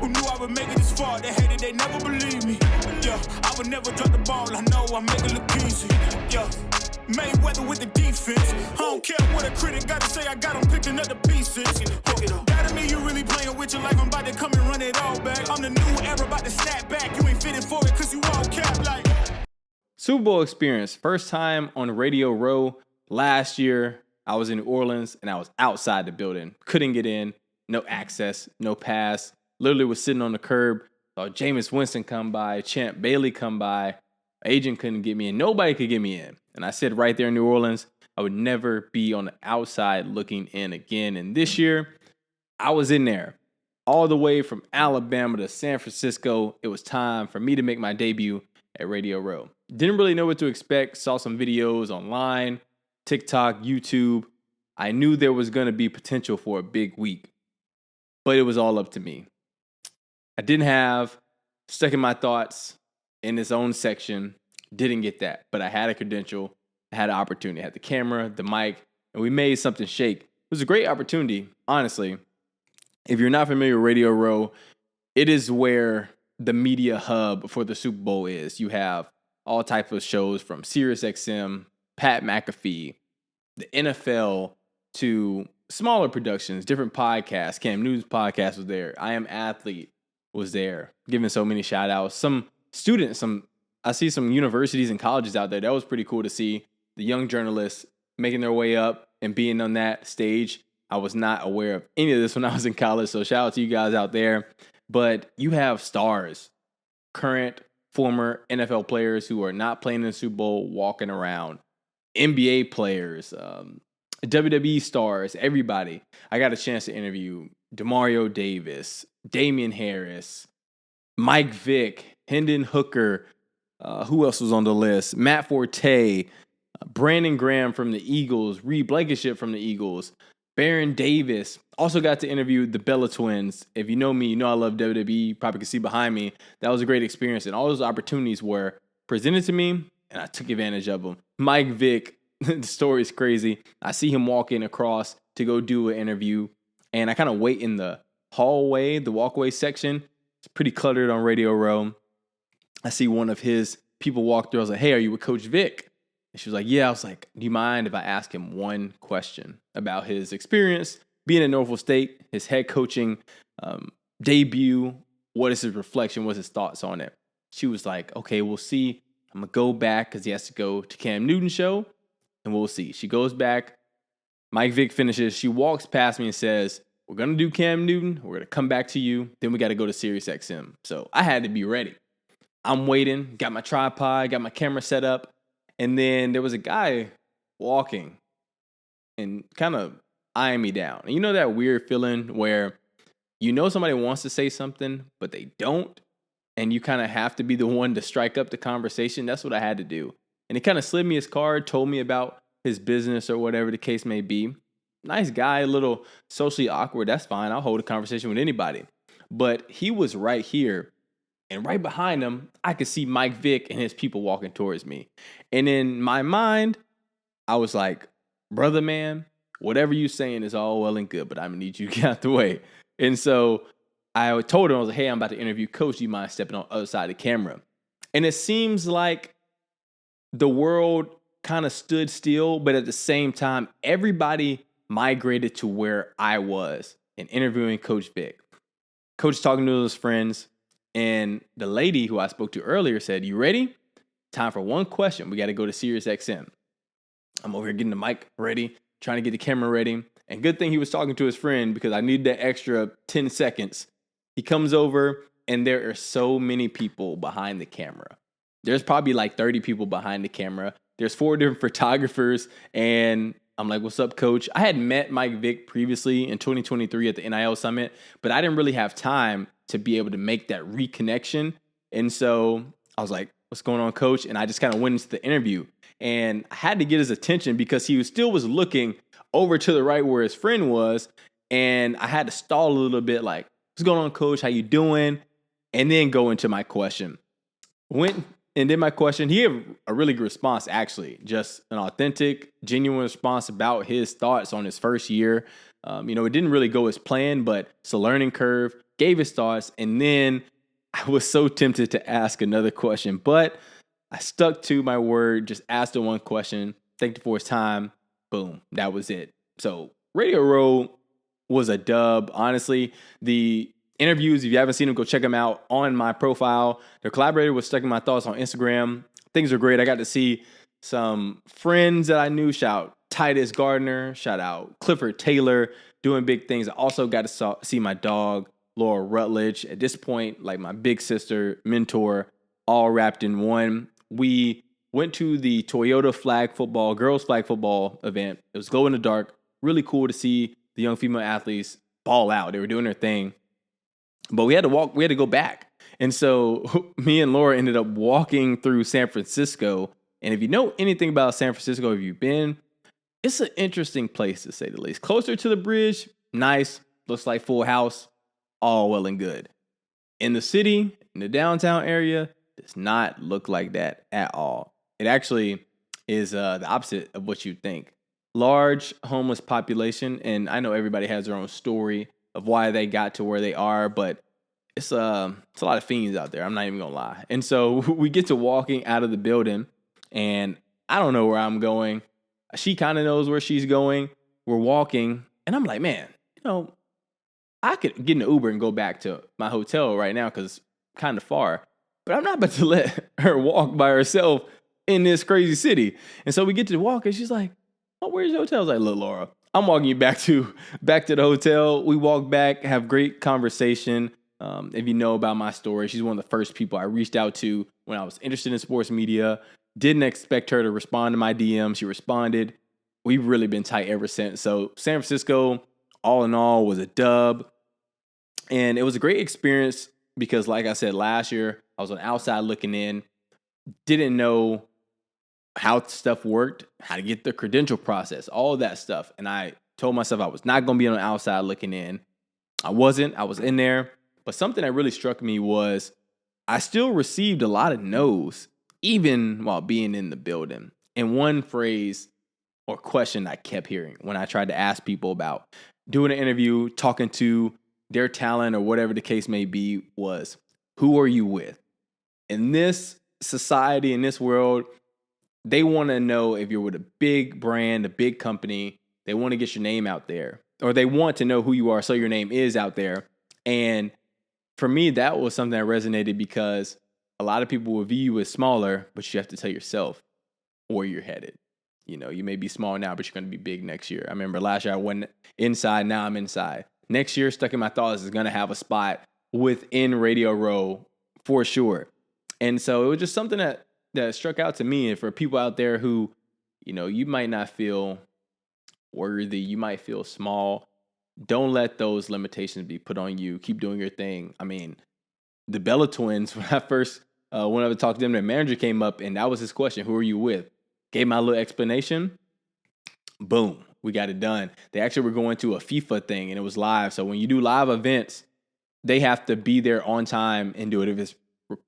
Who knew I would make it this far? They hated, they never believed me. Yeah, I would never drop the ball. I know I make it look easy. Yeah, Mayweather with the defense. I don't care what a critic gotta say. I got them picking up the pieces. That to me, you really playing with your life. I'm about to come and run it all back. I'm the new era, about to snap back. You ain't fitted for it, cause you all cap like. Super Bowl experience. First time on Radio Row last year. I was in New Orleans and I was outside the building. Couldn't get in. No access. No pass. Literally was sitting on the curb. Saw Jameis Winston come by. Champ Bailey come by. Agent couldn't get me in. Nobody could get me in. And I said right there in New Orleans, I would never be on the outside looking in again. And this year, I was in there. All the way from Alabama to San Francisco. It was time for me to make my debut at Radio Row. Didn't really know what to expect. Saw some videos online, TikTok, YouTube. I knew there was going to be potential for a big week, but it was all up to me. I didn't have Stuck in My Thoughts in its own section. Didn't get that, but I had a credential. I had an opportunity. I had the camera, the mic, and we made something shake. It was a great opportunity, honestly. If you're not familiar with Radio Row, it is where the media hub for the Super Bowl is. You have all types of shows from SiriusXM, Pat McAfee, the NFL, to smaller productions, different podcasts. Cam Newton's podcast was there. I Am Athlete was there, giving so many shout outs. Some students, I see some universities and colleges out there. That was pretty cool to see the young journalists making their way up and being on that stage. I was not aware of any of this when I was in college, so shout out to you guys out there. But you have stars, current, former NFL players who are not playing in the Super Bowl walking around, NBA players, WWE stars, everybody. I got a chance to interview Demario Davis, Damien Harris, Mike Vick, Hendon Hooker. Who else was on the list? Matt Forte, Brandon Graham from the Eagles, Reed Blankenship from the Eagles, Baron Davis. Also got to interview the Bella Twins. If you know me, you know I love WWE. You probably can see behind me. That was a great experience. And all those opportunities were presented to me, and I took advantage of them. Mike Vick, the story is crazy. I see him walking across to go do an interview, and I kind of wait in the hallway, the walkway section. It's pretty cluttered on Radio Row. I see one of his people walk through. I was like, hey, are you with Coach Vick? And she was like, yeah. I was like, do you mind if I ask him one question about his experience being at Norfolk State, his head coaching debut? What is his reflection? What's his thoughts on it? She was like, okay, we'll see. I'm going to go back because he has to go to Cam Newton's show, and we'll see. She goes back. Mike Vick finishes. She walks past me and says, we're going to do Cam Newton. We're going to come back to you. Then we got to go to SiriusXM. So I had to be ready. I'm waiting, got my tripod, got my camera set up, and then there was a guy walking and kind of eyeing me down. And you know that weird feeling where you know somebody wants to say something, but they don't, and you kind of have to be the one to strike up the conversation? That's what I had to do. And he kind of slid me his card, told me about his business or whatever the case may be. Nice guy, a little socially awkward. That's fine. I'll hold a conversation with anybody. But he was right here. And right behind him, I could see Mike Vick and his people walking towards me. And in my mind, I was like, brother, man, whatever you're saying is all well and good, but I'm going to need you to get out the way. And so I told him, I was like, hey, I'm about to interview Coach. Do you mind stepping on the other side of the camera? And it seems like the world kind of stood still, but at the same time, everybody migrated to where I was in interviewing Coach Vick. Coach talking to his friends. And the lady who I spoke to earlier said, you ready? Time for one question. We got to go to SiriusXM. I'm over here getting the mic ready, trying to get the camera ready. And good thing he was talking to his friend because I needed that extra 10 seconds. He comes over, and there are so many people behind the camera. There's probably like 30 people behind the camera. There's 4 different photographers. And I'm like, what's up, Coach? I had met Mike Vick previously in 2023 at the NIL Summit, but I didn't really have time to be able to make that reconnection. And so I was like, what's going on, Coach? And I just kind of went into the interview. And I had to get his attention because he still was looking over to the right where his friend was. And I had to stall a little bit like, what's going on, Coach? How you doing? And then go into my question. Went and did my question. He had a really good response, actually. Just an authentic, genuine response about his thoughts on his first year It didn't really go as planned, but it's a learning curve. Gave his thoughts, and then I was so tempted to ask another question, but I stuck to my word, just asked him one question, thanked him for his time, boom, that was it. So Radio Row was a dub. Honestly, the interviews, if you haven't seen them, go check them out on my profile. They're collaborated with Stuckey My Thoughts on Instagram. Things are great. I got to see some friends that I knew. Shout out Titus Gardner. Shout out Clifford Taylor doing big things. I also got to see my dog, Laura Rutledge. At this point, like my big sister, mentor, all wrapped in one. We went to the Toyota girls flag football event. It was glow in the dark. Really cool to see the young female athletes ball out. They were doing their thing. But we had to go back. And so me and Laura ended up walking through San Francisco. And if you know anything about San Francisco, if you've been, it's an interesting place to say the least. Closer to the bridge, nice, looks like Full House, all well and good. In the city, in the downtown area, does not look like that at all. It actually is the opposite of what you'd think. Large homeless population, and I know everybody has their own story of why they got to where they are, but it's a lot of fiends out there. I'm not even gonna lie. And so we get to walking out of the building, and I don't know where I'm going. She kind of knows where she's going. We're walking, and I'm like, man, I could get in an Uber and go back to my hotel right now because it's kind of far. But I'm not about to let her walk by herself in this crazy city. And so we get to walk, and she's like, oh, where's your hotel? I was like, look, Laura, I'm walking you back to the hotel. We walk back, have great conversation. If you know about my story, she's one of the first people I reached out to when I was interested in sports media. Didn't expect her to respond to my DM. She responded. We've really been tight ever since. So San Francisco, all in all, was a dub. And it was a great experience because, like I said, last year, I was on the outside looking in, didn't know how stuff worked, how to get the credential process, all of that stuff. And I told myself I was not going to be on the outside looking in. I wasn't. I was in there. But something that really struck me was I still received a lot of no's, even while being in the building. And one phrase or question I kept hearing when I tried to ask people about doing an interview, talking to their talent or whatever the case may be was, who are you with? In this society, in this world, they want to know if you're with a big brand, a big company. They want to get your name out there, or they want to know who you are so your name is out there. And for me, that was something that resonated because a lot of people will view you as smaller, but you have to tell yourself where you're headed. You may be small now, but you're going to be big next year. I remember last year I went inside, now I'm inside. Next year, Stuckey My Thoughts is going to have a spot within Radio Row for sure. And so it was just something that struck out to me. And for people out there who, you might not feel worthy, you might feel small, don't let those limitations be put on you. Keep doing your thing. I mean, the Bella twins, when I first went up to talk to them, their manager came up and that was his question, who are you with? Gave my little explanation. Boom, we got it done. They actually were going to a FIFA thing and it was live. So when you do live events, they have to be there on time and do it. If it's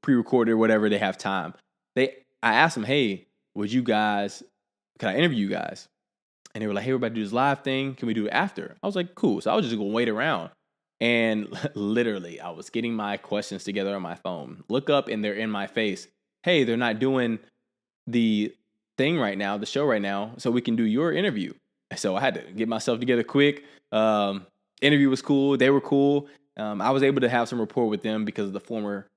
pre-recorded or whatever, they have time. I asked them, hey, can I interview you guys? And they were like, hey, we're about to do this live thing. Can we do it after? I was like, cool. So I was just going to wait around. And literally, I was getting my questions together on my phone. Look up and they're in my face. Hey, they're not doing the thing right now, the show right now, so we can do your interview. So I had to get myself together quick. Interview was cool. They were cool. I was able to have some rapport with them because of the former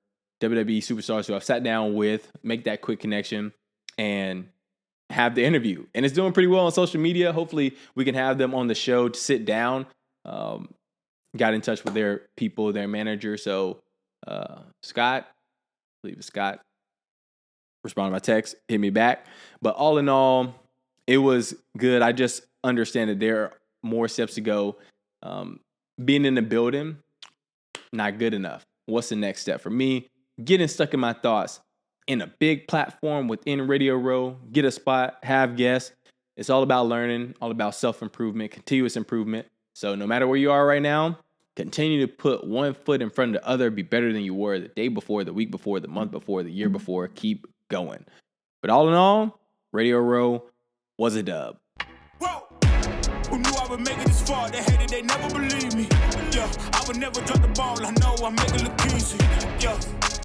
WWE superstars who I've sat down with, make that quick connection, and have the interview. And it's doing pretty well on social media. Hopefully we can have them on the show to sit down. Got in touch with their people, their manager. So Scott, I believe it's Scott, responded to my text, hit me back. But all in all, it was good. I just understand that there are more steps to go. Being in the building, not good enough. What's the next step for me? Getting stuck in my thoughts in a big platform within Radio Row, get a spot, have guests. It's all about learning, all about self-improvement, continuous improvement. So no matter where you are right now, continue to put one foot in front of the other, be better than you were the day before, the week before, the month before, the year before. Keep going. But all in all, Radio Row was a dub. Whoa. Who knew I would never make it this far. They hated, they never believe me. Yeah, I would never drop the ball. I know I make it look easy.